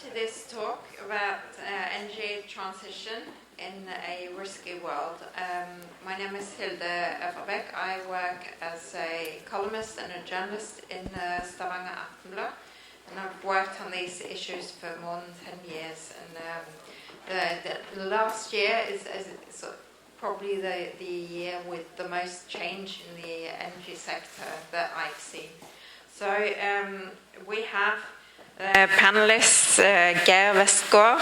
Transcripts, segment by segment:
to this talk about energy transition in a risky world. My name is Hilde Øvrebekk. I work as a columnist and a journalist in Stavanger Aftenblad, and I've worked on these issues for more than 10 years. And the last year is probably the year with the most change in the energy sector that I've seen. So we have panelists Geir Westgaard,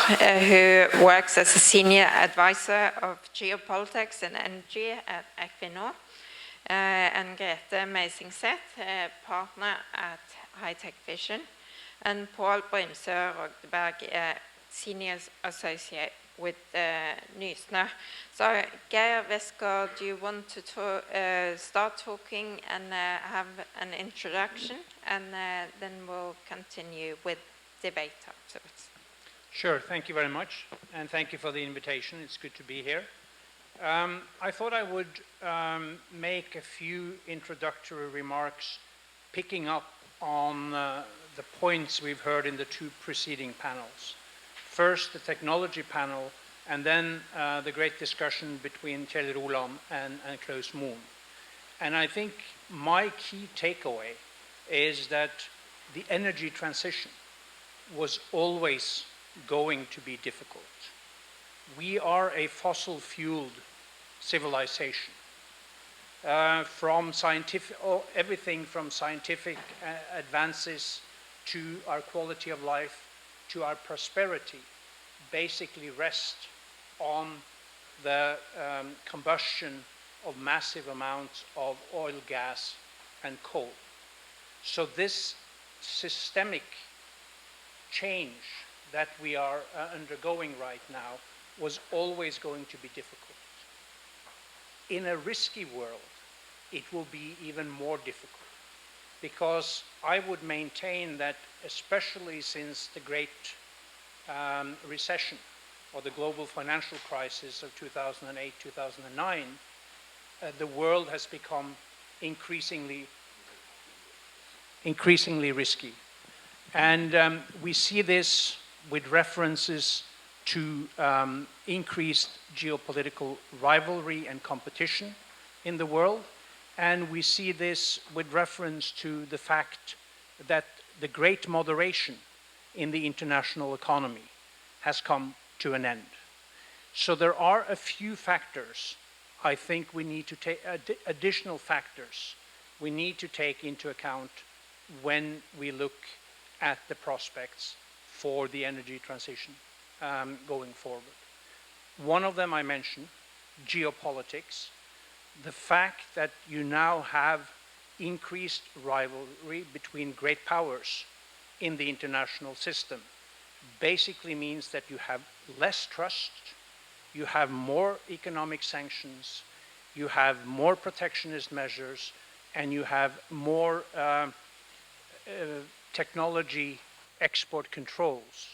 who works as a senior advisor of geopolitics and energy at Equinor, and Grethe Meisingset, partner at HitecVision, and Paal Brimsø Rogdeberg, senior associate with Nysnø. So, Geir Westgaard, do you want to start talking and have an introduction, and then we'll continue with debate afterwards? Sure, thank you very much, and thank you for the invitation. It's good to be here. I thought I would make a few introductory remarks picking up on the points we've heard in the two preceding panels. First, the technology panel, and then the great discussion between Kjell Roland and Klaus Moen. And I think my key takeaway is that the energy transition was always going to be difficult. We are a fossil-fueled civilization. From everything from scientific advances to our quality of life, to our prosperity, basically rest on the combustion of massive amounts of oil, gas, and coal. So this systemic change that we are undergoing right now was always going to be difficult. In a risky world, it will be even more difficult, because I would maintain that, especially since the great recession or the global financial crisis of 2008-2009, the world has become increasingly risky. And we see this with references to increased geopolitical rivalry and competition in the world. And we see this with reference to the fact that the great moderation in the international economy has come to an end. So there are a few factors I think we need to take, additional factors we need to take into account when we look at the prospects for the energy transition going forward. One of them I mentioned, geopolitics. The fact that you now have increased rivalry between great powers in the international system basically means that you have less trust, you have more economic sanctions, you have more protectionist measures, and you have more technology export controls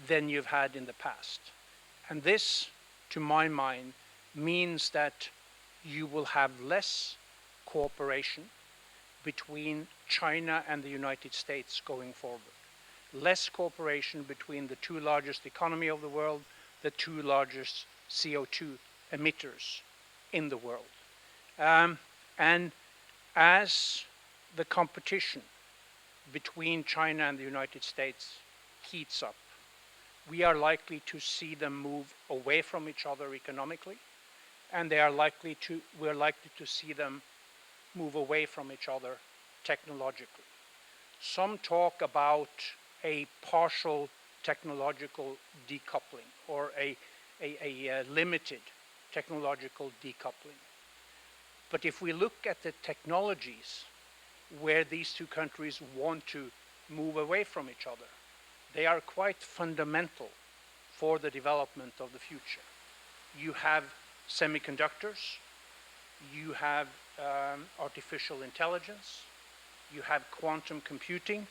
than you've had in the past. And this, to my mind, means that you will have less cooperation between China and the United States going forward. Less cooperation between the two largest economies of the world, the two largest CO2 emitters in the world. And as the competition between China and the United States heats up, we are likely to see them move away from each other economically, and we're likely to see them move away from each other technologically. Some talk about a partial technological decoupling, or a limited technological decoupling. But if we look at the technologies where these two countries want to move away from each other, they are quite fundamental for the development of the future. You have semiconductors, you have artificial intelligence, you have quantum computing,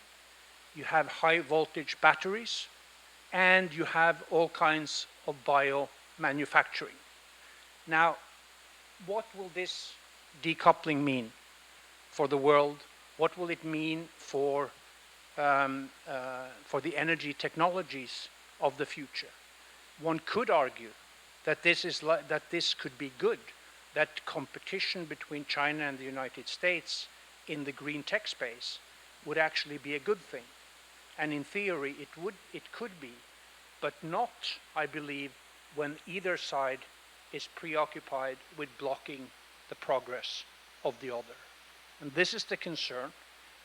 you have high voltage batteries, and you have all kinds of bio-manufacturing. Now, what will this decoupling mean for the world? What will it mean for for the energy technologies of the future. One could argue that this could be good, that competition between China and the United States in the green tech space would actually be a good thing. And in theory, it could be, but not, I believe, when either side is preoccupied with blocking the progress of the other. And this is the concern,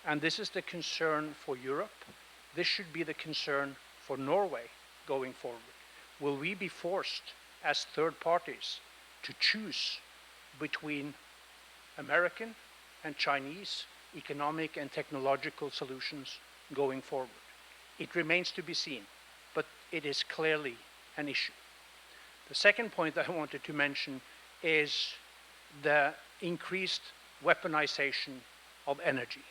and this is the concern for Europe. This should be the concern for Norway going forward. Will we be forced as third parties to choose between American and Chinese economic and technological solutions going forward? It remains to be seen, but it is clearly an issue. The second point that I wanted to mention is the increased weaponization of energy.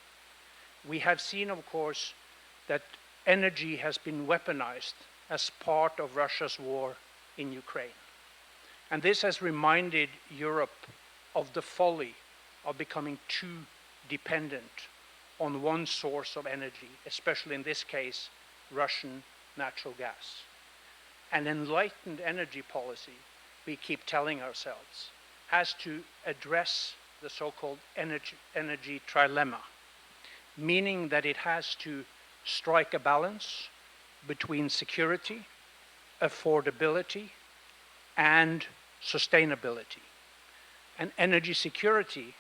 We have seen, of course, that energy has been weaponized as part of Russia's war in Ukraine. And this has reminded Europe of the folly of becoming too dependent on one source of energy, especially in this case, Russian natural gas. An enlightened energy policy, we keep telling ourselves, has to address the so-called energy trilemma, meaning that it has to strike a balance between security, affordability, and sustainability. And energy security,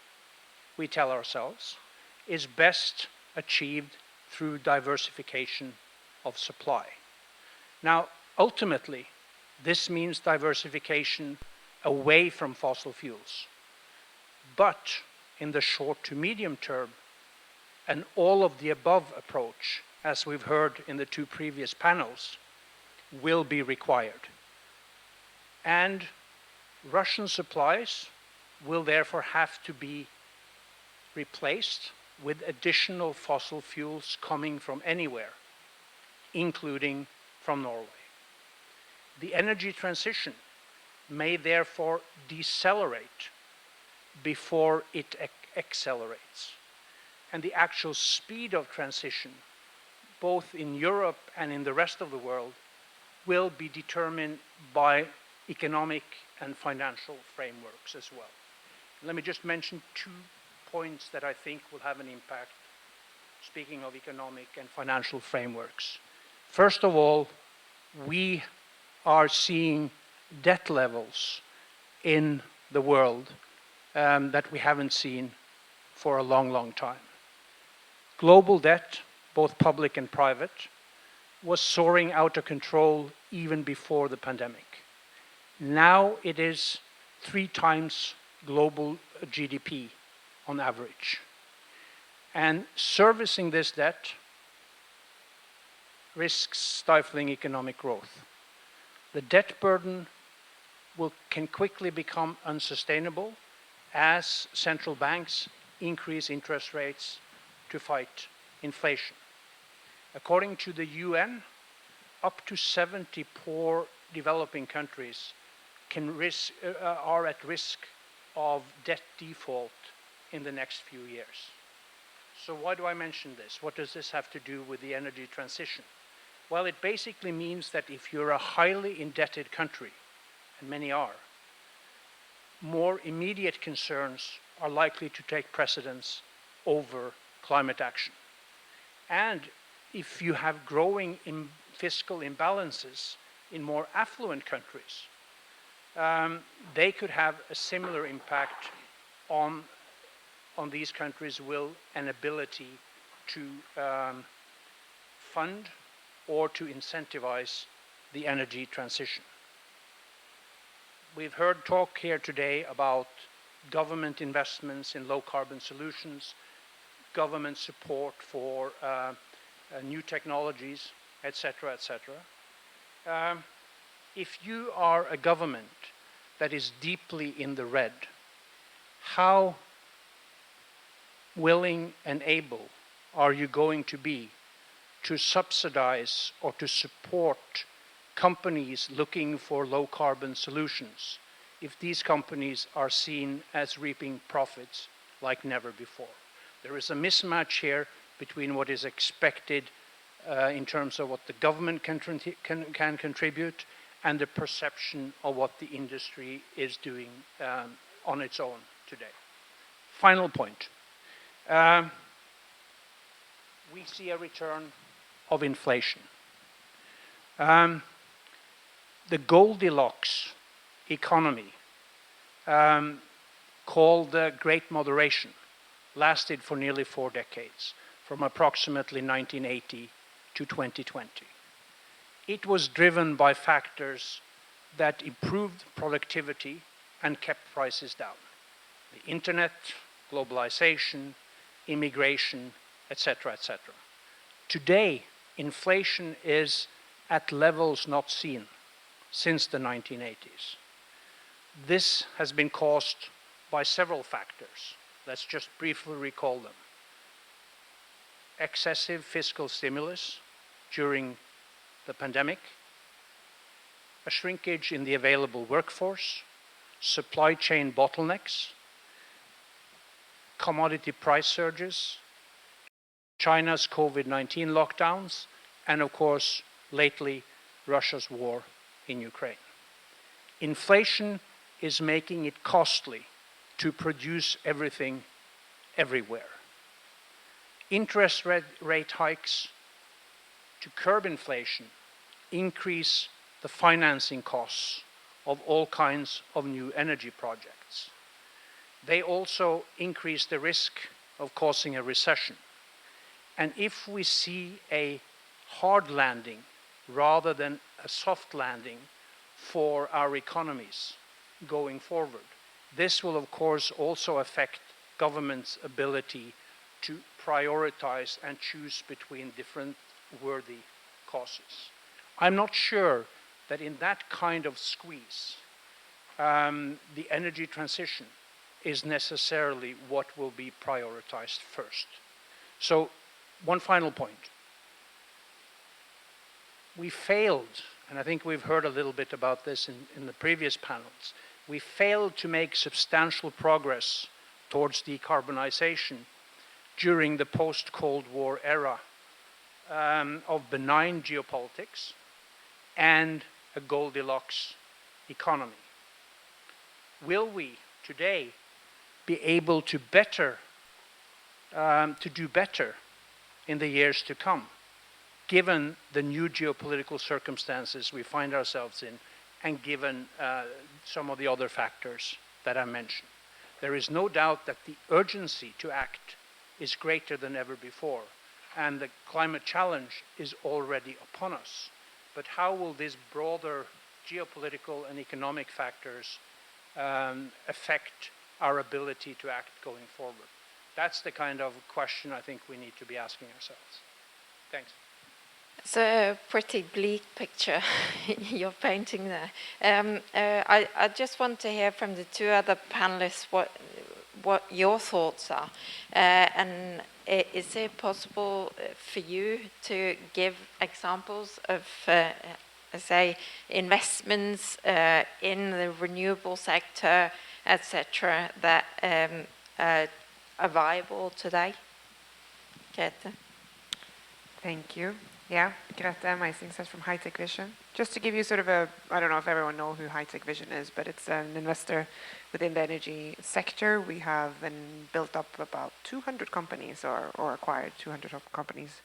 we tell ourselves, is best achieved through diversification of supply. Now, ultimately, this means diversification away from fossil fuels. But in the short to medium term, an all of the above approach, as we've heard in the two previous panels, will be required. And Russian supplies will therefore have to be replaced with additional fossil fuels coming from anywhere, including from Norway. The energy transition may therefore decelerate before it accelerates. And the actual speed of transition, both in Europe and in the rest of the world, will be determined by economic and financial frameworks as well. Let me just mention 2 points that I think will have an impact, speaking of economic and financial frameworks. First of all, we are seeing debt levels in the world that we haven't seen for a long, long time. Global debt, both public and private, was soaring out of control even before the pandemic. Now it is 3 times global GDP on average. And servicing this debt risks stifling economic growth. The debt burden can quickly become unsustainable as central banks increase interest rates to fight inflation. According to the UN, up to 70 poor developing countries are at risk of debt default in the next few years. So why do I mention this? What does this have to do with the energy transition? Well, it basically means that if you're a highly indebted country, and many are, more immediate concerns are likely to take precedence over climate action. And if you have growing fiscal imbalances in more affluent countries, they could have a similar impact on these countries' will and ability to fund or to incentivize the energy transition. We've heard talk here today about government investments in low-carbon solutions, government support for new technologies, etc., etc. If you are a government that is deeply in the red, how willing and able are you going to be to subsidize or to support companies looking for low-carbon solutions if these companies are seen as reaping profits like never before? There is a mismatch here between what is expected in terms of what the government can contribute and the perception of what the industry is doing on its own today. Final point. We see a return of inflation. The Goldilocks economy, called the Great Moderation, lasted for nearly 4 decades, from approximately 1980 to 2020. It was driven by factors that improved productivity and kept prices down. The internet, globalization, immigration, etc., etc. Today, inflation is at levels not seen since the 1980s. This has been caused by several factors. Let's just briefly recall them. Excessive fiscal stimulus during the pandemic, a shrinkage in the available workforce, supply chain bottlenecks, commodity price surges, China's COVID-19 lockdowns, and of course, lately, Russia's war in Ukraine. Inflation is making it costly to produce everything everywhere. Interest rate hikes to curb inflation increase the financing costs of all kinds of new energy projects. They also increase the risk of causing a recession. And if we see a hard landing rather than a soft landing for our economies going forward, this will of course also affect government's ability to prioritize and choose between different worthy causes. I'm not sure that in that kind of squeeze, the energy transition is necessarily what will be prioritized first. So, one final point. We failed, and I think we've heard a little bit about this in the previous panels, we failed to make substantial progress towards decarbonization during the post-Cold War era of benign geopolitics and a Goldilocks economy. Will we today be able to do better in the years to come, given the new geopolitical circumstances we find ourselves in, and given some of the other factors that I mentioned? There is no doubt that the urgency to act is greater than ever before, and the climate challenge is already upon us. But how will these broader geopolitical and economic factors affect our ability to act going forward? That's the kind of question I think we need to be asking ourselves. Thanks. It's a pretty bleak picture you're painting there. I just want to hear from the two other panelists what your thoughts are. And is it possible for you to give examples of, say, investments in the renewable sector, etc., that are viable today? Grethe? Thank you. Yeah, Grethe Meisingset from HitecVision. Just to give you sort of a, I don't know if everyone knows who HitecVision is, but it's an investor within the energy sector. We have built up about 200 companies or acquired 200 companies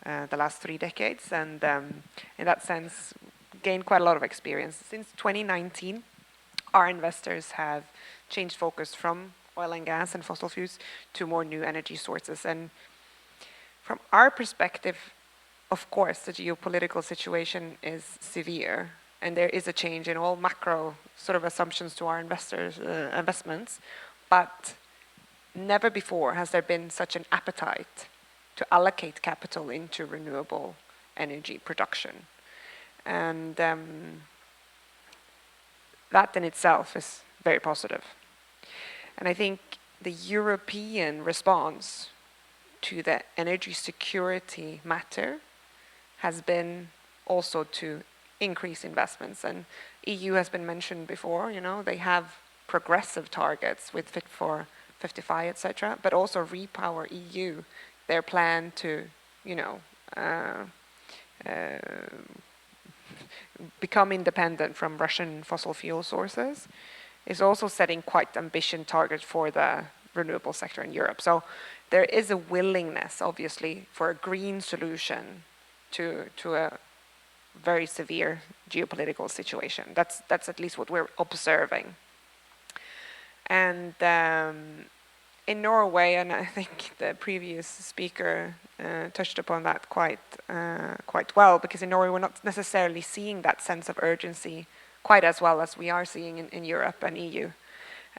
the last 3 decades. And in that sense, gained quite a lot of experience. Since 2019, our investors have changed focus from oil and gas and fossil fuels to more new energy sources. And from our perspective, of course, the geopolitical situation is severe, and there is a change in all macro sort of assumptions to our investors' investments, but never before has there been such an appetite to allocate capital into renewable energy production. And that in itself is very positive. And I think the European response to the energy security matter has been also to increase investments. And EU has been mentioned before, you know, they have progressive targets with Fit for 55, etc., but also Repower EU their plan to, you know, become independent from Russian fossil fuel sources, is also setting quite ambitious targets for the renewable sector in Europe. So there is a willingness, obviously, for a green solution to a very severe geopolitical situation. That's at least what we're observing. And in Norway, and I think the previous speaker touched upon that quite well, because in Norway we're not necessarily seeing that sense of urgency quite as well as we are seeing in Europe and EU.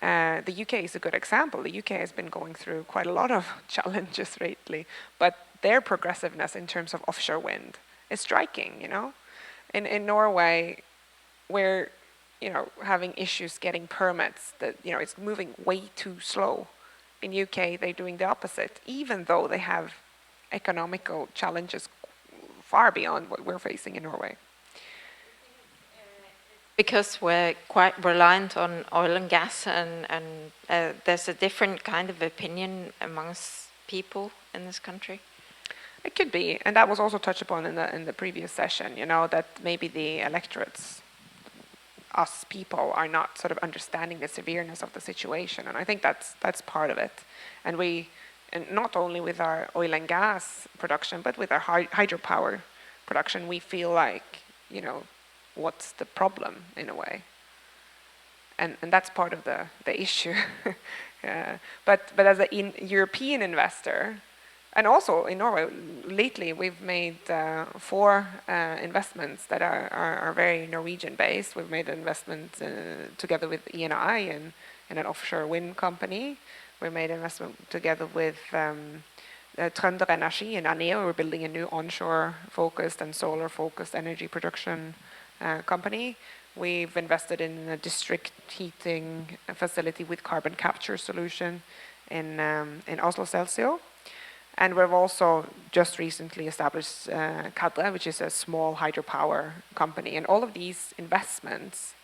The UK is a good example. The UK has been going through quite a lot of challenges lately, but their progressiveness in terms of offshore wind is striking, you know. In Norway, we're, you know, having issues getting permits, that, you know, it's moving way too slow. In UK, they're doing the opposite, even though they have economical challenges far beyond what we're facing in Norway. Because we're quite reliant on oil and gas, and there's a different kind of opinion amongst people in this country. It could be, and that was also touched upon in the previous session. You know, that maybe the electorates, us people, are not sort of understanding the severeness of the situation, and I think that's part of it. And not only with our oil and gas production, but with our hydropower production, we feel like, you know, what's the problem in a way, and that's part of the issue. But as a European investor, and also in Norway, lately we've made 4 investments that are very Norwegian based. We've made an investment together with Eni in an offshore wind company. We made an investment together with Trønder Energi in Aneo. We're building a new onshore focused and solar focused energy production company. We've invested in a district heating facility with carbon capture solution in Oslo Celsio. And we've also just recently established Kadre, which is a small hydropower company. And all of these investments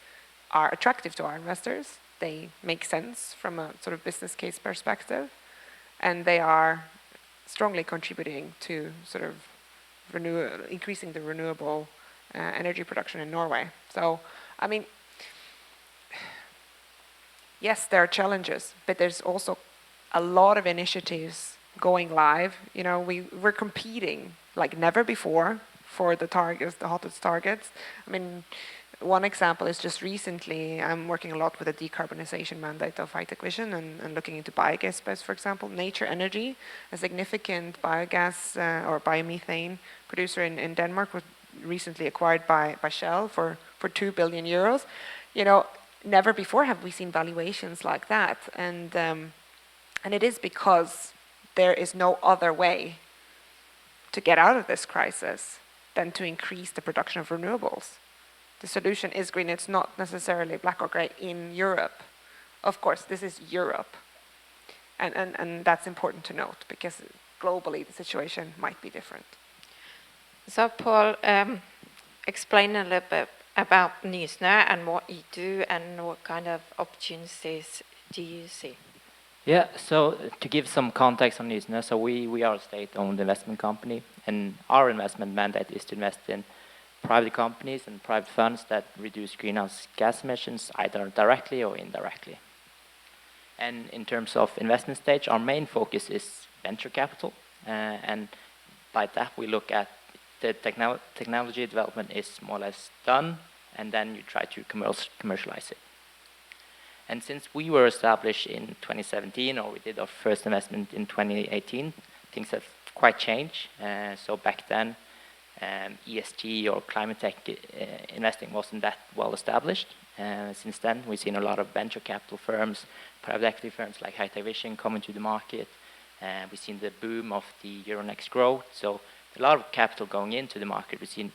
are attractive to our investors. They make sense from a sort of business case perspective. And they are strongly contributing to sort of increasing the renewable energy production in Norway. So, I mean, yes, there are challenges, but there's also a lot of initiatives going live. You know, we're competing like never before for the targets, the hottest targets. I mean, one example is just recently, I'm working a lot with the decarbonization mandate of HitecVision and looking into biogas space, for example. Nature Energy, a significant biogas or biomethane producer in Denmark, was recently acquired by Shell for 2 billion euros. You know, never before have we seen valuations like that. And it is because there is no other way to get out of this crisis than to increase the production of renewables. The solution is green. It's not necessarily black or gray in Europe. Of course, this is Europe. And that's important to note, because globally the situation might be different. So Paul, explain a little bit about Nysnø and what you do and what kind of opportunities do you see? Yeah, so to give some context on Nysnø, so we are a state-owned investment company, and our investment mandate is to invest in private companies and private funds that reduce greenhouse gas emissions either directly or indirectly. And in terms of investment stage, our main focus is venture capital, and by that we look at the technology development is more or less done, and then you try to commercialize it. And since we were established in 2017, or we did our first investment in 2018, things have quite changed. So back then, ESG or climate tech investing wasn't that well established. Since then, we've seen a lot of venture capital firms, private equity firms like HitecVision coming to the market. We've seen the boom of the Euronext growth. So a lot of capital going into the market. We've seen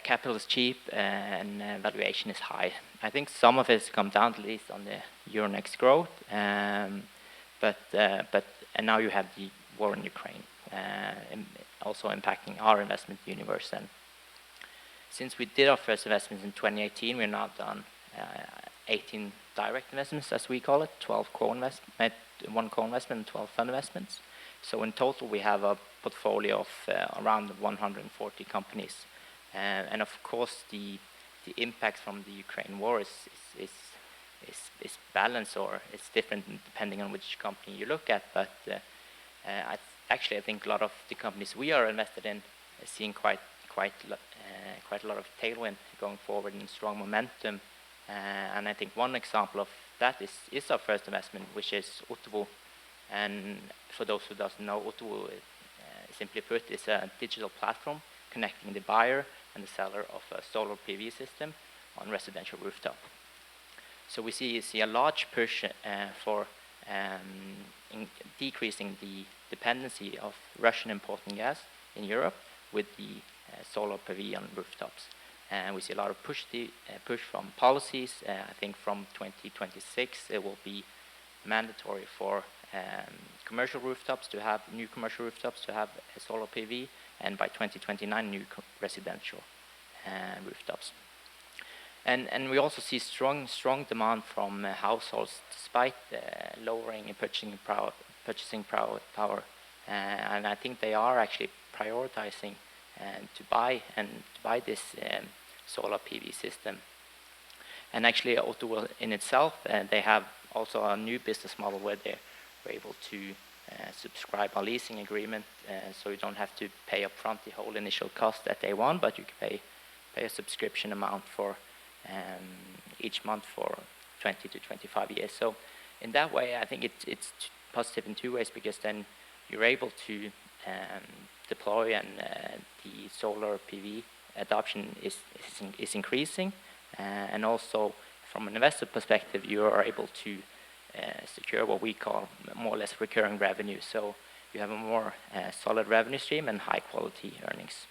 capital is cheap and valuation is high. I think some of it has come down at least on the Euronext growth, but now you have the war in Ukraine, also impacting our investment universe. And since we did our first investments in 2018, we're now done 18 direct investments, as we call it, 12 co-investment, 1 co-investment and 12 fund investments. So in total, we have a portfolio of around 140 companies. And of course, the impact from the Ukraine war is balanced, or it's different depending on which company you look at. But I think a lot of the companies we are invested in are seeing quite a lot of tailwind going forward and strong momentum. And I think one example of that is our first investment, which is Otovo. And for those who doesn't know, Otovo, simply put, is a digital platform connecting the buyer and the seller of a solar PV system on residential rooftop. So we see a large push for decreasing the dependency of Russian imported gas in Europe with the solar PV on rooftops. And we see a lot of push from policies. I think from 2026 it will be mandatory for commercial rooftops to have a solar PV, and by 2029 new residential rooftops. And we also see strong demand from households despite lowering purchasing power. And I think they are actually prioritizing to buy this solar PV system. And actually, Otovo in itself, they have also a new business model where they're able to subscribe a leasing agreement, so you don't have to pay upfront the whole initial cost at day one, but you can pay a subscription amount for each month for 20 to 25 years. So in that way, I think it's positive in two ways, because then you're able to deploy, and the solar PV adoption is increasing, and also from an investor perspective, you are able to secure what we call more or less recurring revenue. So you have a more solid revenue stream and high quality earnings.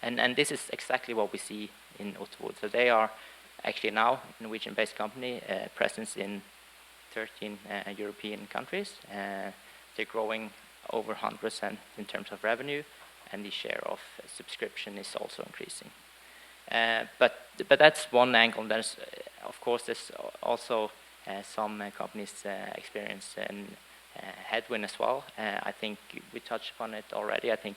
And this is exactly what we see in Otovo. So they are actually now a Norwegian-based company, presence in 13 European countries. They're growing over 100% in terms of revenue, and the share of subscription is also increasing. But that's one angle. There's of course there's also some companies experience headwind as well. I think we touched upon it already. I think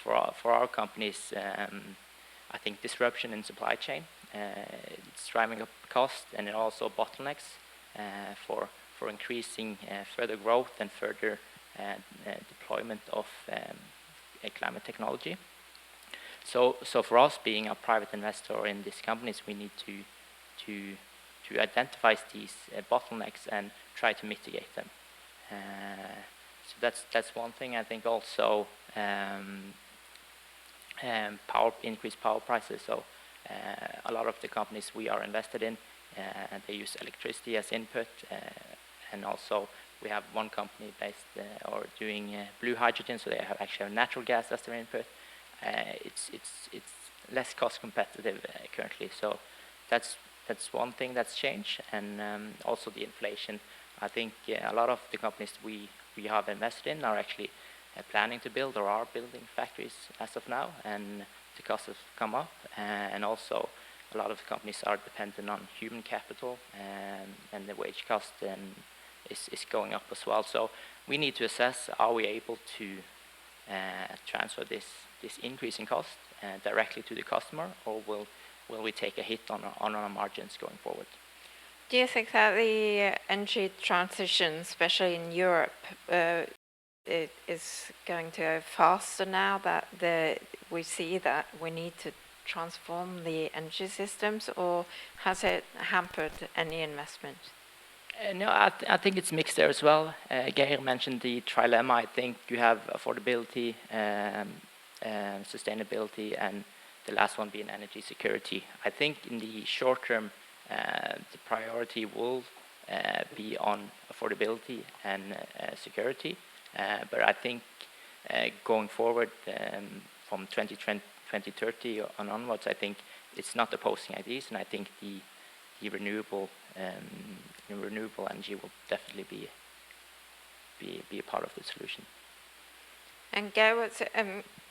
for our companies, I think disruption in supply chain, it's driving up cost, and it also bottlenecks for increasing further growth and further deployment of climate technology. So for us, being a private investor in these companies, we need to identify these bottlenecks and try to mitigate them. So that's one thing. I think also increased power prices. So a lot of the companies we are invested in, they use electricity as input, and also we have one company based or doing blue hydrogen, so they actually have natural gas as their input. It's less cost competitive currently. So that's one thing that's changed, and also the inflation. I think a lot of the companies we have invested in are actually planning to build or are building factories as of now, and the costs have come up, and also a lot of the companies are dependent on human capital, and the wage cost is going up as well. So we need to assess, are we able to transfer this increase in cost directly to the customer, or will we take a hit on our margins going forward? Do you think that the energy transition, especially in Europe, it is going to go faster now that we see that we need to transform the energy systems, or has it hampered any investment? No, I think it's mixed there as well. Geir mentioned the trilemma. I think you have affordability, sustainability, and the last one being energy security. I think in the short term, the priority will be on affordability and security. But I think going forward from 2030 on onwards, I think it's not opposing ideas, and I think the renewable energy will definitely be a part of the solution. And Geir,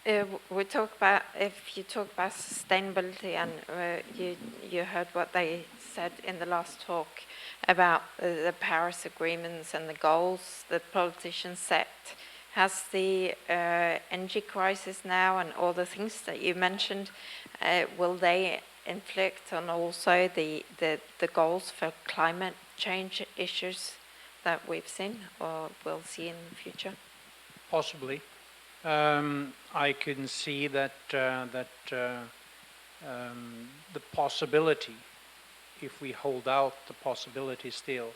We talk about, if you talk about sustainability, and you heard what they said in the last talk about the Paris agreements and the goals the politicians set. Has the energy crisis now and all the things that you mentioned, will they inflict on also the goals for climate change issues that we've seen or will see in the future? Possibly. I can see that the possibility, if we hold out the possibility still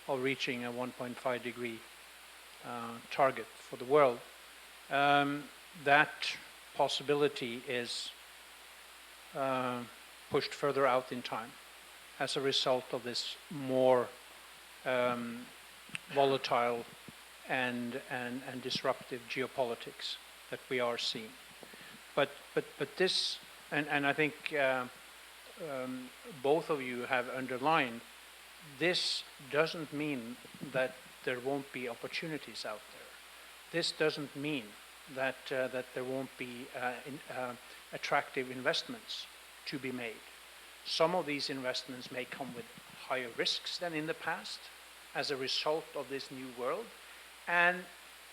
of reaching a 1.5 degree target for the world, that possibility is pushed further out in time as a result of this more volatile and disruptive geopolitics that we are seeing. But this, and I think both of you have underlined, this doesn't mean that there won't be opportunities out there. This doesn't mean that there won't be attractive investments to be made. Some of these investments may come with higher risks than in the past as a result of this new world, and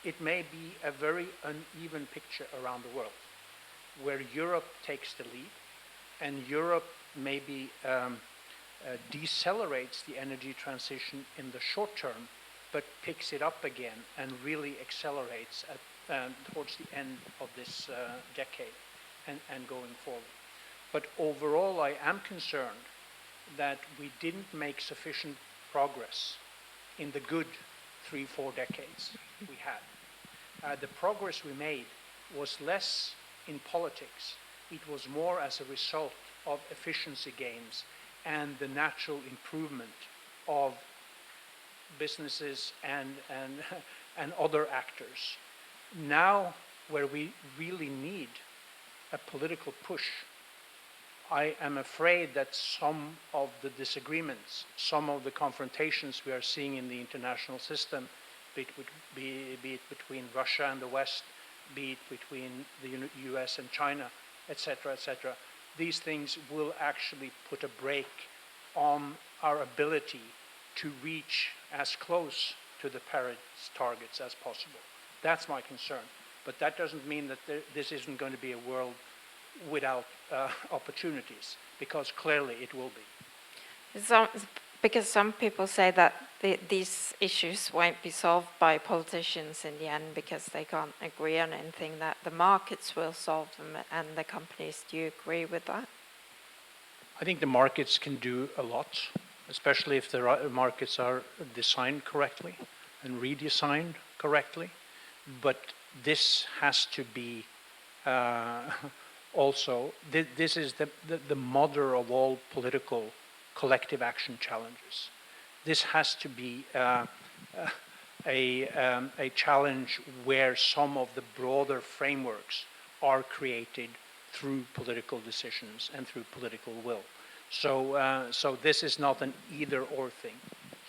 it may be a very uneven picture around the world, where Europe takes the lead, and Europe maybe decelerates the energy transition in the short term, but picks it up again and really accelerates towards the end of this decade and going forward. But overall, I am concerned that we didn't make sufficient progress in the good 3-4 decades we had. The progress we made was less in politics. It was more as a result of efficiency gains and the natural improvement of businesses and other actors. Now, where we really need a political push, I am afraid that some of the disagreements, some of the confrontations we are seeing in the international system, be it between Russia and the West, be it between the US and China, etc., these things will actually put a brake on our ability to reach as close to the Paris targets as possible. That's my concern. But that doesn't mean that this isn't going to be a world without opportunities, because clearly it will be. Because some people say that these issues won't be solved by politicians in the end because they can't agree on anything, that the markets will solve them and the companies. Do you agree with that? I think the markets can do a lot, especially if the markets are designed correctly and redesigned correctly. But this has to be also, this is the mother of all political collective action challenges. This has to be a challenge where some of the broader frameworks are created through political decisions and through political will. So this is not an either-or thing.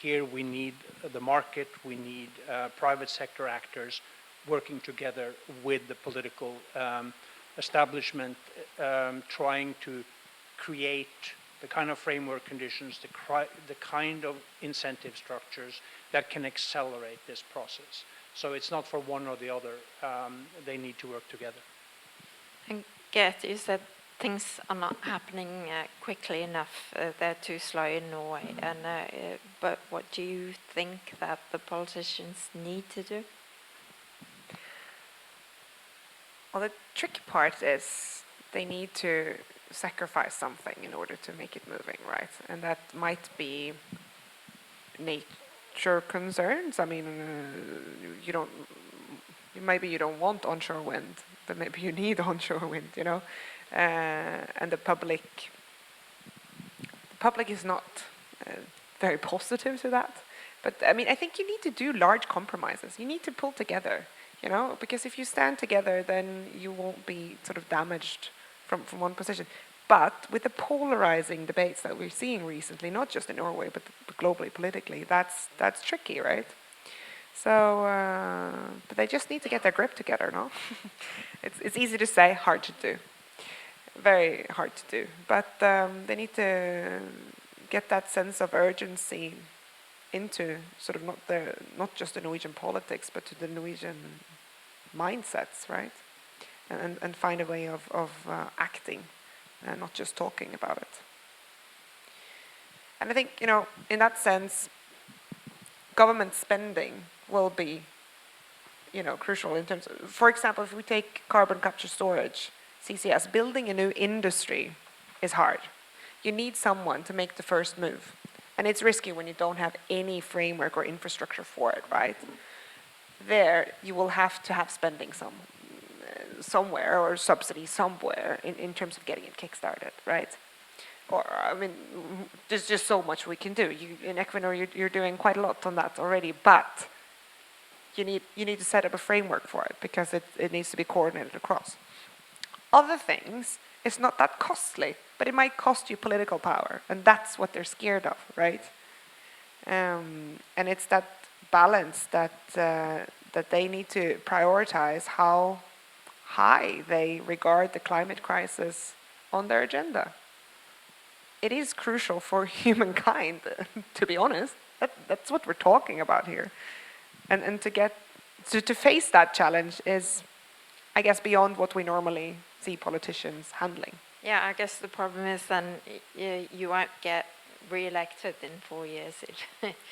Here we need the market, we need private sector actors working together with the political establishment, trying to create the kind of framework conditions, the kind of incentive structures that can accelerate this process. So it's not for one or the other. They need to work together. And Gert, you said things are not happening quickly enough. They're too slow in Norway. And but what do you think that the politicians need to do? Well, the tricky part is they need to sacrifice something in order to make it moving, right? And that might be nature concerns. I mean, maybe you don't want onshore wind, but maybe you need onshore wind, you know? And the public is not very positive to that. But I mean, I think you need to do large compromises. You need to pull together, you know, because if you stand together, then you won't be sort of damaged from one position. But with the polarizing debates that we're seeing recently, not just in Norway, but globally, politically, that's tricky, right? So, but they just need to get their grip together, no? It's easy to say, hard to do. Very hard to do. But they need to get that sense of urgency into sort of not just the Norwegian politics, but to the Norwegian mindsets, right? And find a way of acting, and not just talking about it. And I think, in that sense, government spending will be, crucial in terms of, for example, if we take carbon capture storage, CCS, building a new industry is hard. You need someone to make the first move. And it's risky when you don't have any framework or infrastructure for it, right? There, you will have to have spending somewhere, or subsidy somewhere in terms of getting it kickstarted, right? Or, there's just so much we can do. In Equinor, you're doing quite a lot on that already, but you need to set up a framework for it, because it needs to be coordinated across. Other things, it's not that costly, but it might cost you political power, and that's what they're scared of, right? And it's that balance that they need to prioritize how high they regard the climate crisis on their agenda. It is crucial for humankind, to be honest. That's what we're talking about here. And to face that challenge is, I guess, beyond what we normally see politicians handling. Yeah, I guess the problem is then you won't get re-elected in 4 years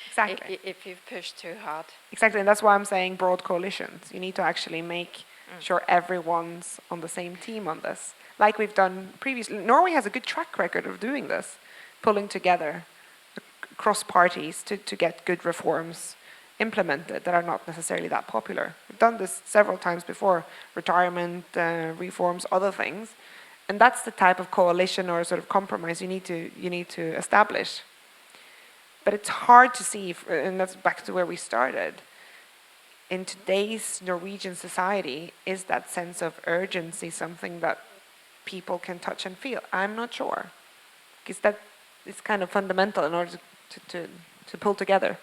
Exactly. if you've pushed too hard. Exactly, and that's why I'm saying broad coalitions. You need to actually make sure everyone's on the same team on this, like we've done previously. Norway has a good track record of doing this, pulling together cross parties to get good reforms implemented that are not necessarily that popular. We've done this several times before, retirement, reforms, other things. And that's the type of coalition or sort of compromise you need to establish. But it's hard to see, and that's back to where we started. In today's Norwegian society, is that sense of urgency something that people can touch and feel? I'm not sure, because that is kind of fundamental in order to pull together.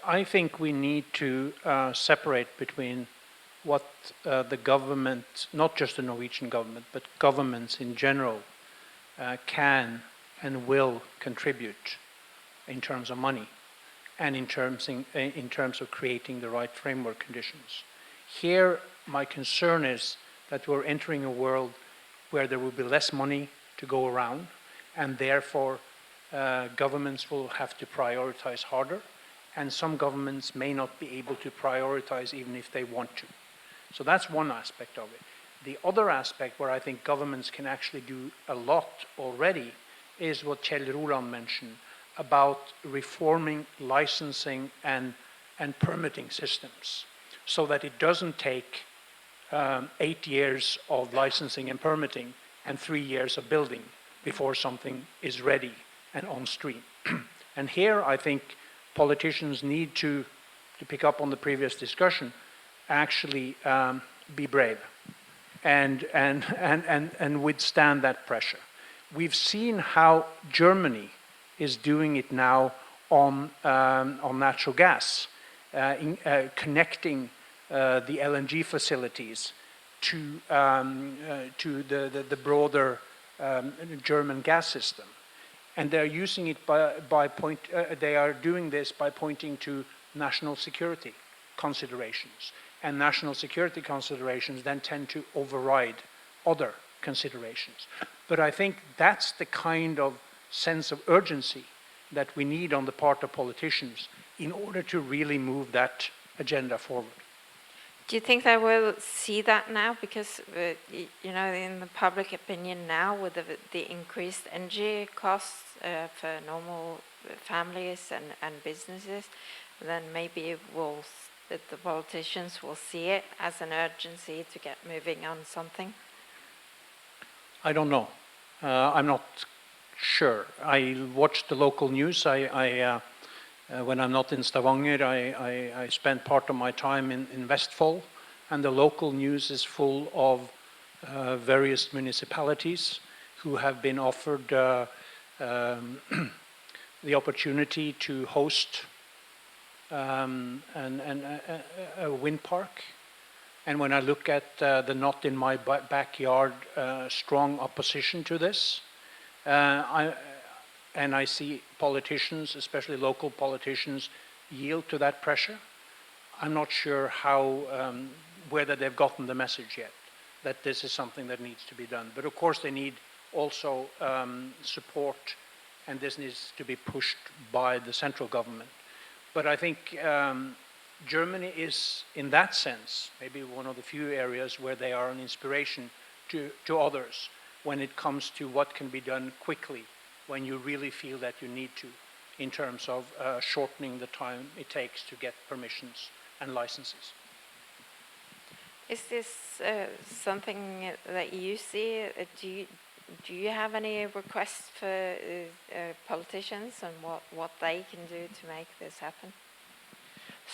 I think we need to separate between what the government, not just the Norwegian government, but governments in general, can and will contribute in terms of money, and in terms of creating the right framework conditions. Here, my concern is that we're entering a world where there will be less money to go around, and therefore governments will have to prioritize harder, and some governments may not be able to prioritize even if they want to. So that's one aspect of it. The other aspect where I think governments can actually do a lot already is what Kjell Roland mentioned about reforming licensing and permitting systems, so that it doesn't take 8 years of licensing and permitting and 3 years of building before something is ready and on stream. And here I think politicians need to pick up on the previous discussion, actually be brave and withstand that pressure. We've seen how Germany is doing it now on natural gas, connecting the LNG facilities to the broader German gas system. And they're using it they are doing this by pointing to national security considerations. And national security considerations then tend to override other considerations. But I think that's the kind of sense of urgency that we need on the part of politicians in order to really move that agenda forward. Do you think they will see that now? Because, in the public opinion now, with the increased energy costs for normal families and businesses, then maybe the politicians will see it as an urgency to get moving on something? I don't know. I'm not sure. I watch the local news. When I'm not in Stavanger, I spend part of my time in Vestfold, and the local news is full of various municipalities who have been offered the opportunity to host and a wind park. And when I look at the not in my backyard strong opposition to this, and I see politicians, especially local politicians, yield to that pressure, I'm not sure how, whether they've gotten the message yet, that this is something that needs to be done. But of course they need also support, and this needs to be pushed by the central government. But I think Germany is, in that sense, maybe one of the few areas where they are an inspiration to others when it comes to what can be done quickly when you really feel that you need to, in terms of shortening the time it takes to get permissions and licenses. Is this something that you see? Do you have any requests for politicians and what they can do to make this happen?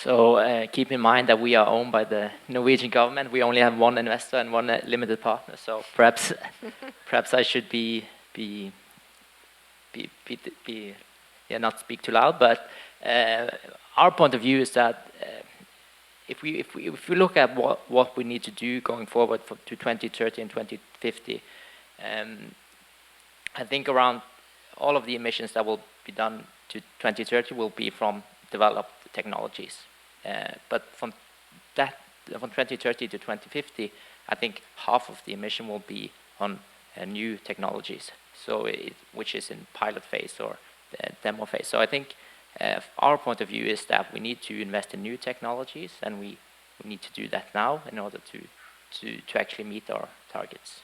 So keep in mind that we are owned by the Norwegian government. We only have one investor and one limited partner. So perhaps I should not speak too loud. But our point of view is that if we look at what we need to do going forward to 2030 and 2050, I think around all of the emissions that will be done to 2030 will be from developed technologies. But from 2030 to 2050, I think half of the emission will be on new technologies, so which is in pilot phase or demo phase. So I think our point of view is that we need to invest in new technologies, and we need to do that now in order to actually meet our targets.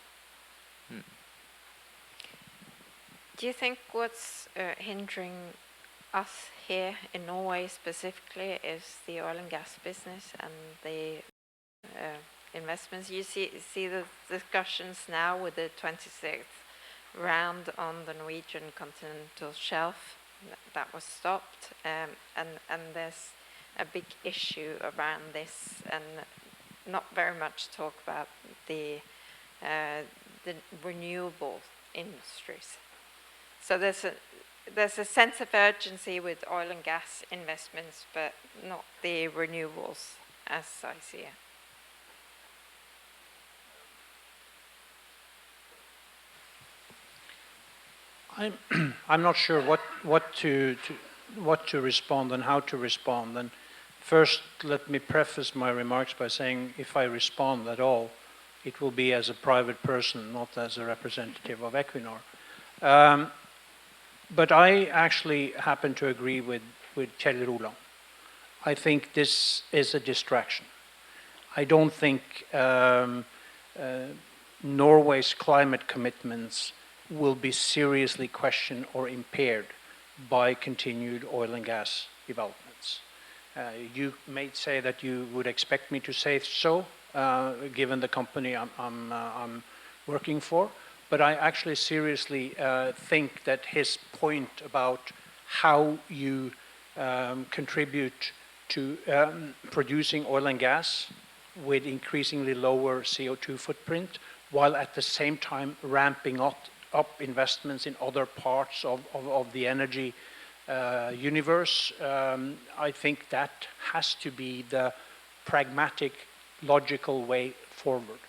Do you think what's hindering us here in Norway specifically is the oil and gas business and the investments? You see the discussions now with the 26th round on the Norwegian continental shelf that was stopped, and there's a big issue around this, and not very much talk about the renewable industries. So there's a sense of urgency with oil and gas investments, but not the renewables as I see it. I'm not sure what to respond and how to respond. And first, let me preface my remarks by saying, if I respond at all, it will be as a private person, not as a representative of Equinor. But I actually happen to agree with Kjell Roland. I think this is a distraction. I don't think Norway's climate commitments will be seriously questioned or impaired by continued oil and gas developments. You may say that you would expect me to say so, given the company I'm working for, but I actually seriously think that his point about how you contribute to producing oil and gas with increasingly lower CO2 footprint, while at the same time ramping up investments in other parts of the energy universe, I think that has to be the pragmatic, logical way forward.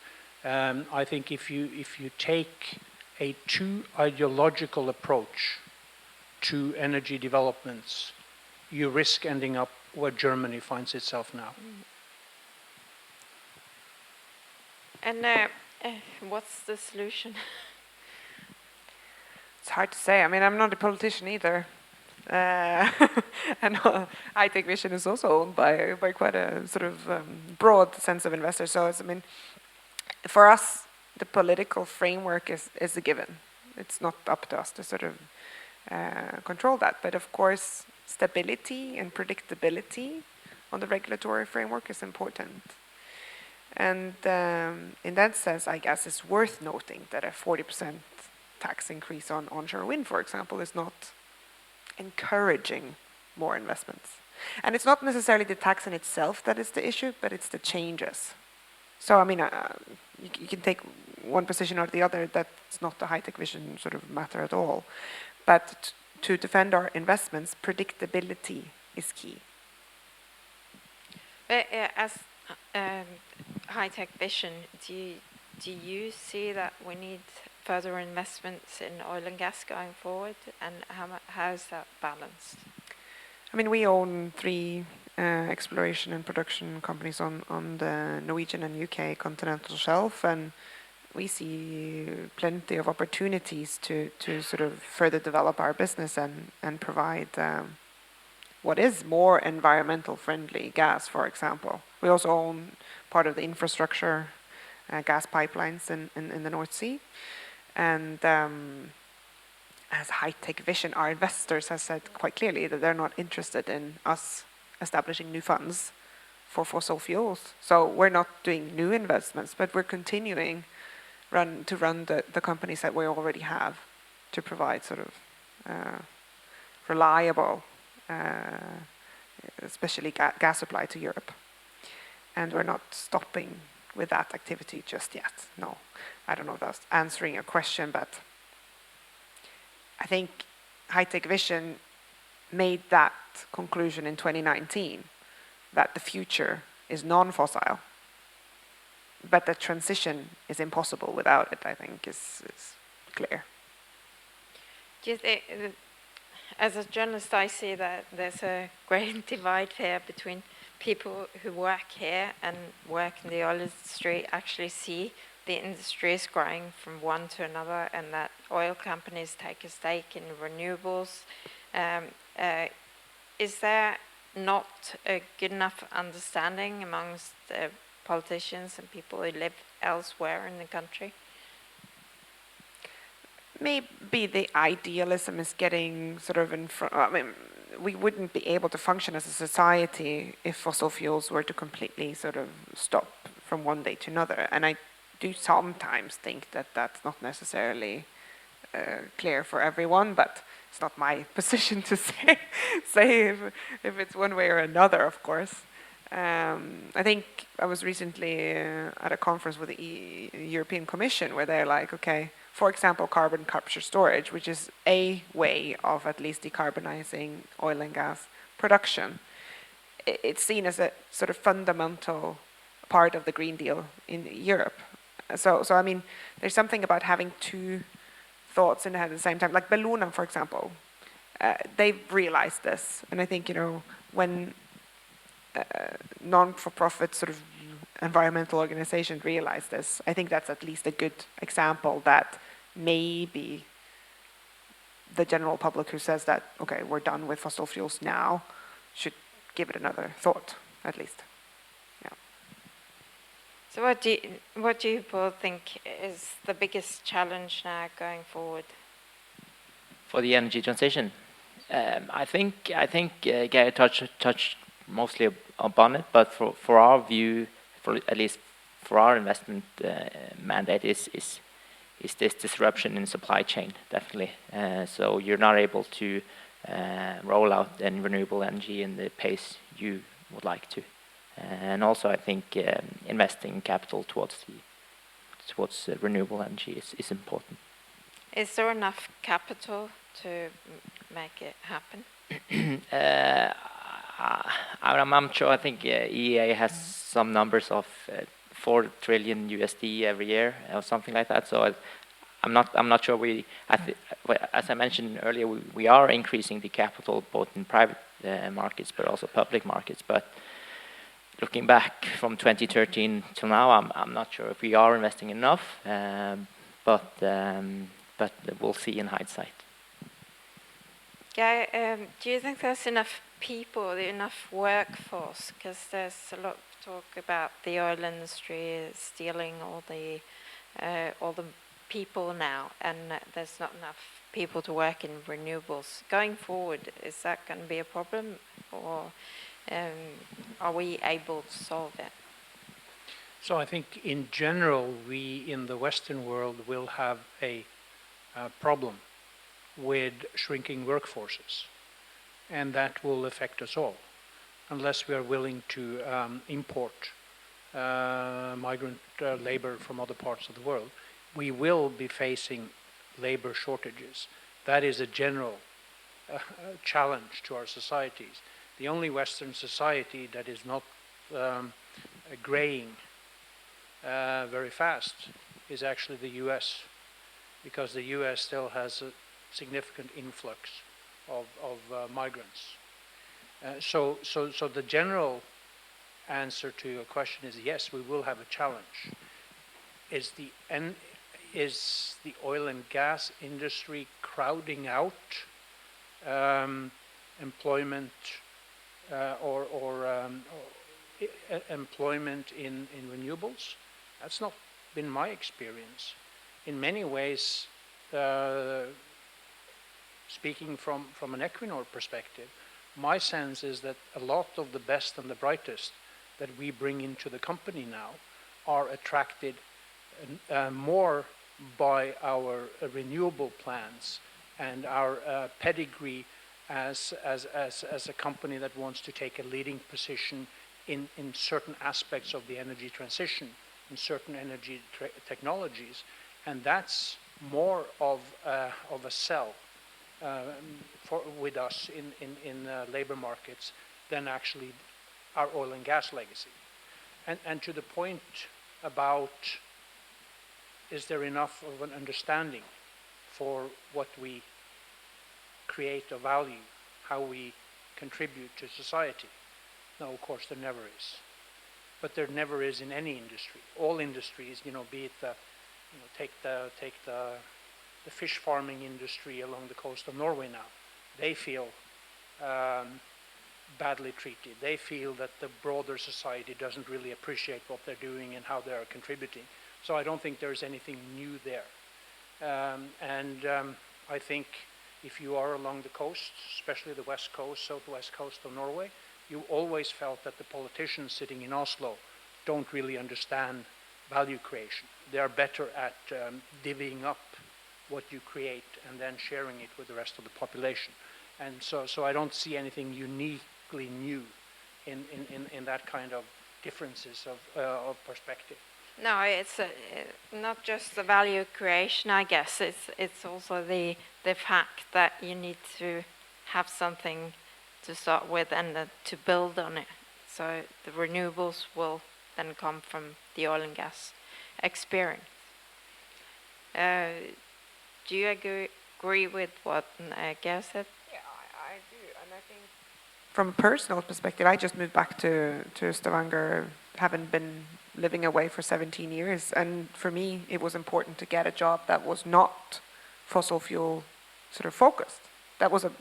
I think if you take a too ideological approach to energy developments, you risk ending up where Germany finds itself now. And what's the solution? It's hard to say. I mean, I'm not a politician either. And HitecVision is also owned by quite a sort of broad sense of investors. So, I mean, for us, the political framework is a given. It's not up to us to sort of control that. But of course, stability and predictability on the regulatory framework is important. And in that sense, I guess it's worth noting that a 40% tax increase on onshore wind, for example, is not encouraging more investments. And it's not necessarily the tax in itself that is the issue, but it's the changes. So, I mean, you can take one position or the other. That's not the HitecVision sort of matter at all. But to defend our investments, predictability is key. But as HitecVision, do you see that we need further investments in oil and gas going forward, and how is that balanced? I mean, we own 3 exploration and production companies on the Norwegian and UK continental shelf, and we see plenty of opportunities to sort of further develop our business and provide what is more environmental friendly gas, for example. We also own part of the infrastructure, gas pipelines in the North Sea. And as HitecVision, our investors have said quite clearly that they're not interested in us establishing new funds for fossil fuels. So we're not doing new investments, but we're continuing to run the companies that we already have to provide sort of reliable, especially gas supply to Europe. And we're not stopping with that activity just yet. No, I don't know if that's answering your question, but I think HitecVision made that conclusion in 2019, that the future is non-fossil. But the transition is impossible without it, I think, is clear. Do you think, as a journalist, I see that there's a great divide here between people who work here and work in the oil industry, actually see the industry is growing from one to another, and that oil companies take a stake in renewables. Is there not a good enough understanding amongst politicians and people who live elsewhere in the country? Maybe the idealism is getting sort of in front. I mean, we wouldn't be able to function as a society if fossil fuels were to completely sort of stop from one day to another. And I do sometimes think that that's not necessarily clear for everyone, but it's not my position to say if it's one way or another, of course. I think I was recently at a conference with the European Commission where they're like, okay, for example, carbon capture storage, which is a way of at least decarbonizing oil and gas production. It's seen as a sort of fundamental part of the Green Deal in Europe. So I mean, there's something about having 2 thoughts in the head at the same time. Like Bellona, for example, they've realized this. And I think, you know, when non-for-profit sort of environmental organizations realize this, I think that's at least a good example that maybe the general public who says that, okay, we're done with fossil fuels now, should give it another thought, at least. Yeah. So what do you both think is the biggest challenge now going forward? For the energy transition, I think Geir touched mostly upon it, but for our view, at least for our investment mandate, is this disruption in supply chain, definitely. So you're not able to roll out renewable energy in the pace you would like to. And also, I think investing capital towards renewable energy is important. Is there enough capital to make it happen? I'm sure. I think EEA has some numbers of $4 trillion USD every year or something like that. So I'm not sure. As I mentioned earlier, we are increasing the capital both in private markets but also public markets. But looking back from 2013 till now, I'm not sure if we are investing enough. But we'll see in hindsight. Geir, do you think there's enough people, enough workforce? Because there's a lot of talk about the oil industry stealing all the people now, and there's not enough people to work in renewables. Going forward, is that going to be a problem, or are we able to solve it? So I think in general, we in the Western world will have a problem with shrinking workforces, and that will affect us all unless we are willing to import migrant labor from other parts of the world. We will be facing labor shortages. That is a general challenge to our societies. The only Western society that is not graying very fast is actually the U.S., because the U.S. still has a significant influx of migrants. So the general answer to your question is yes, we will have a challenge. Is the oil and gas industry crowding out employment employment in renewables? That's not been my experience. In many ways, speaking from an Equinor perspective, my sense is that a lot of the best and the brightest that we bring into the company now are attracted more by our renewable plans and our pedigree as a company that wants to take a leading position in certain aspects of the energy transition, in certain energy technologies, and that's more of a sell with us in labor markets than actually our oil and gas legacy. And to the point about is there enough of an understanding for what we create of value, how we contribute to society? No, of course there never is. But there never is in any industry. All industries, be it take the fish farming industry along the coast of Norway now. They feel badly treated. They feel that the broader society doesn't really appreciate what they're doing and how they are contributing. So I don't think there's anything new there. I think if you are along the coast, especially the west coast, southwest coast of Norway, you always felt that the politicians sitting in Oslo don't really understand value creation. They are better at divvying up what you create and then sharing it with the rest of the population. And so I don't see anything uniquely new in that kind of differences of perspective. No, it's not just the value creation, I guess. It's also the fact that you need to have something to start with and to build on it. So the renewables will then come from the oil and gas experience. Do you agree with what Geir said? Yeah, I do, and I think from a personal perspective, I just moved back to Stavanger, having been living away for 17 years, and for me it was important to get a job that was not fossil fuel sort of focused. That was a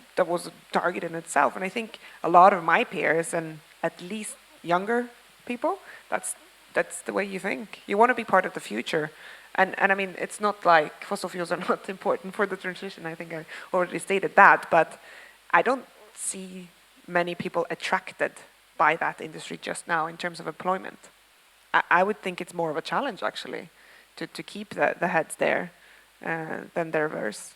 target in itself, and I think a lot of my peers and at least younger people, that's the way you think. You want to be part of the future, and I mean, it's not like fossil fuels are not important for the transition. I think I already stated that, but I don't see many people attracted by that industry just now in terms of employment. I would think it's more of a challenge actually to keep the heads there than the reverse.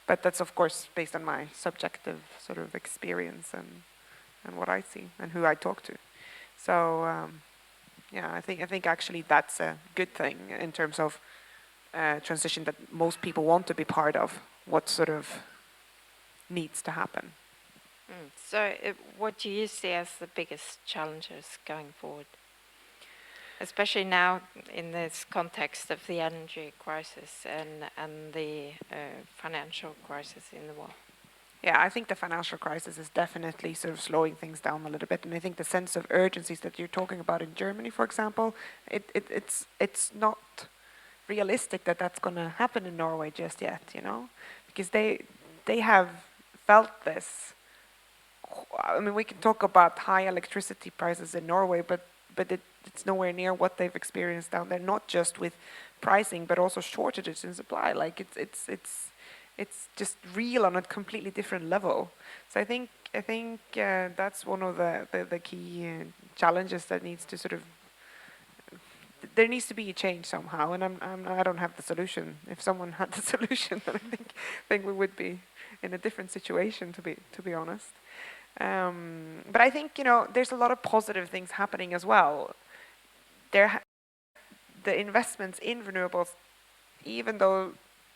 But that's of course based on my subjective sort of experience and what I see and who I talk to. So yeah, I think actually that's a good thing in terms of transition that most people want to be part of. What sort of needs to happen? So what do you see as the biggest challenges going forward? Especially now in this context of the energy crisis and the financial crisis in the world. Yeah, I think the financial crisis is definitely sort of slowing things down a little bit, and I think the sense of urgencies that you're talking about in Germany, for example, it's not realistic that that's going to happen in Norway just yet, because they have felt this. I mean, we can talk about high electricity prices in Norway, but it's nowhere near what they've experienced down there. Not just with pricing, but also shortages in supply. Like it's just real on a completely different level. So I think that's one of the key challenges that needs to sort of. There needs to be a change somehow, and I don't have the solution. If someone had the solution, then I think we would be in a different situation, to be honest. But I think there's a lot of positive things happening as well. The investments in renewables, even though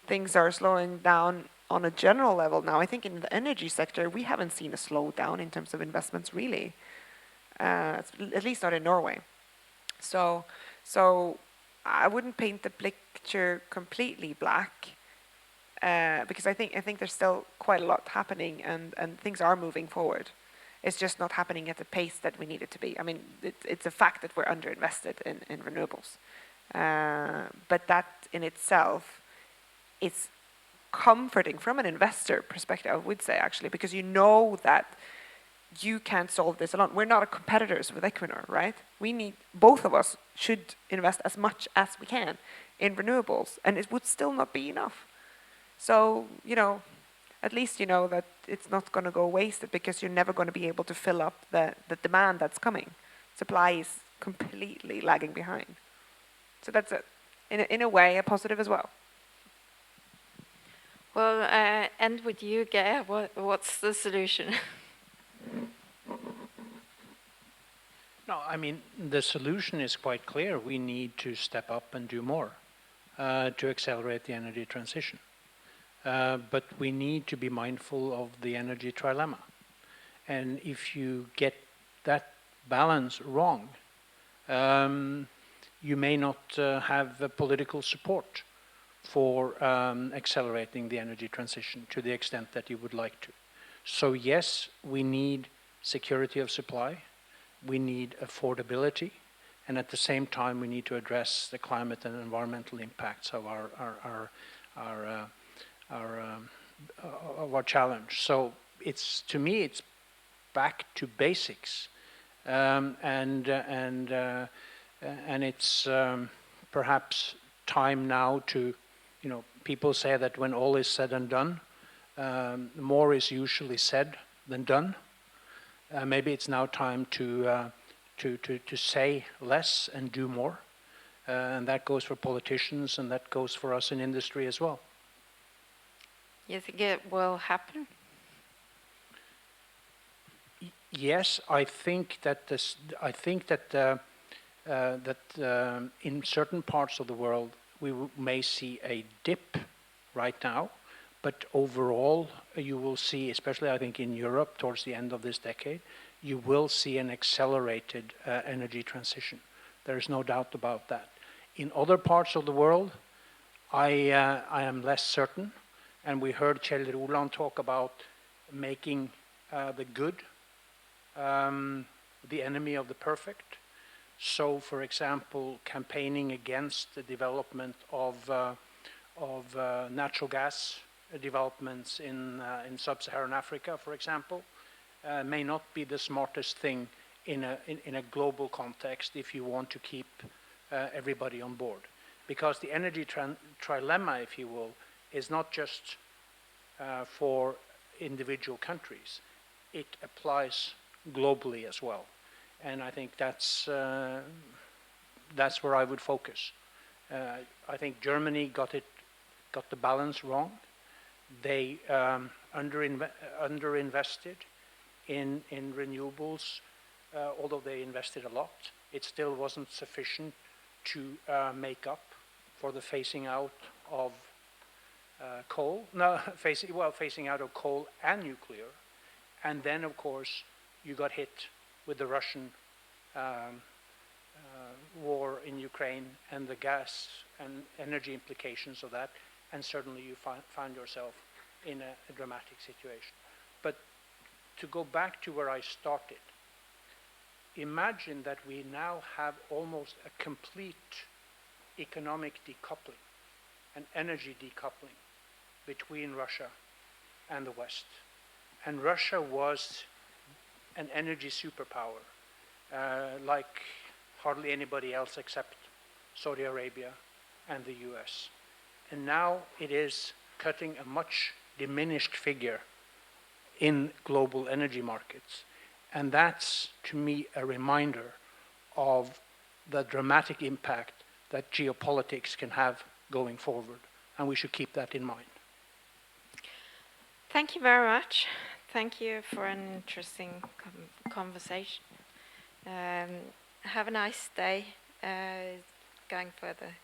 things are slowing down on a general level now, I think in the energy sector we haven't seen a slowdown in terms of investments really. at least not in Norway. So I wouldn't paint the picture completely black, because I think there's still quite a lot happening, and things are moving forward. It's just not happening at the pace that we need it to be. I mean, it's a fact that we're underinvested in renewables. But that in itself is comforting from an investor perspective, I would say, actually, because you know that you can't solve this alone. We're not competitors with Equinor, right? Both of us should invest as much as we can in renewables, and it would still not be enough. So, at least you know that it's not going to go wasted, because you're never going to be able to fill up the demand that's coming. Supply is completely lagging behind. So that's in a way a positive as well. Well, end with you, Geir. What's the solution? No, I mean, the solution is quite clear. We need to step up and do more to accelerate the energy transition. But we need to be mindful of the energy trilemma. And if you get that balance wrong, you may not have political support for accelerating the energy transition to the extent that you would like to. So yes, we need security of supply, we need affordability, and at the same time we need to address the climate and environmental impacts of our challenge. So to me it's back to basics, and it's perhaps time now to, people say that when all is said and done, more is usually said than done. Maybe it's now time to say less and do more, and that goes for politicians, and that goes for us in industry as well. You think it will happen? Yes, I think that in certain parts of the world we may see a dip right now, but overall you will see, especially I think in Europe towards the end of this decade, you will see an accelerated energy transition. There is no doubt about that. In other parts of the world, I am less certain, and we heard Kjell Roland talk about making the good the enemy of the perfect. So, for example, campaigning against the development of natural gas developments in sub-Saharan Africa, for example, may not be the smartest thing in a global context if you want to keep everybody on board. Because the energy trilemma, if you will, is not just for individual countries. It applies globally as well. And I think that's where I would focus. I think Germany got the balance wrong. They underinvested in renewables, although they invested a lot. It still wasn't sufficient to make up for the phasing out of coal. No, phasing out of coal and nuclear, and then of course you got hit with the Russian war in Ukraine and the gas and energy implications of that, and certainly you found yourself in a dramatic situation. But to go back to where I started, imagine that we now have almost a complete economic decoupling, an energy decoupling between Russia and the West. And Russia was an energy superpower, like hardly anybody else except Saudi Arabia and the US. And now it is cutting a much diminished figure in global energy markets. And that's, to me, a reminder of the dramatic impact that geopolitics can have going forward. And we should keep that in mind. Thank you very much. Thank you for an interesting conversation. Have a nice day going further.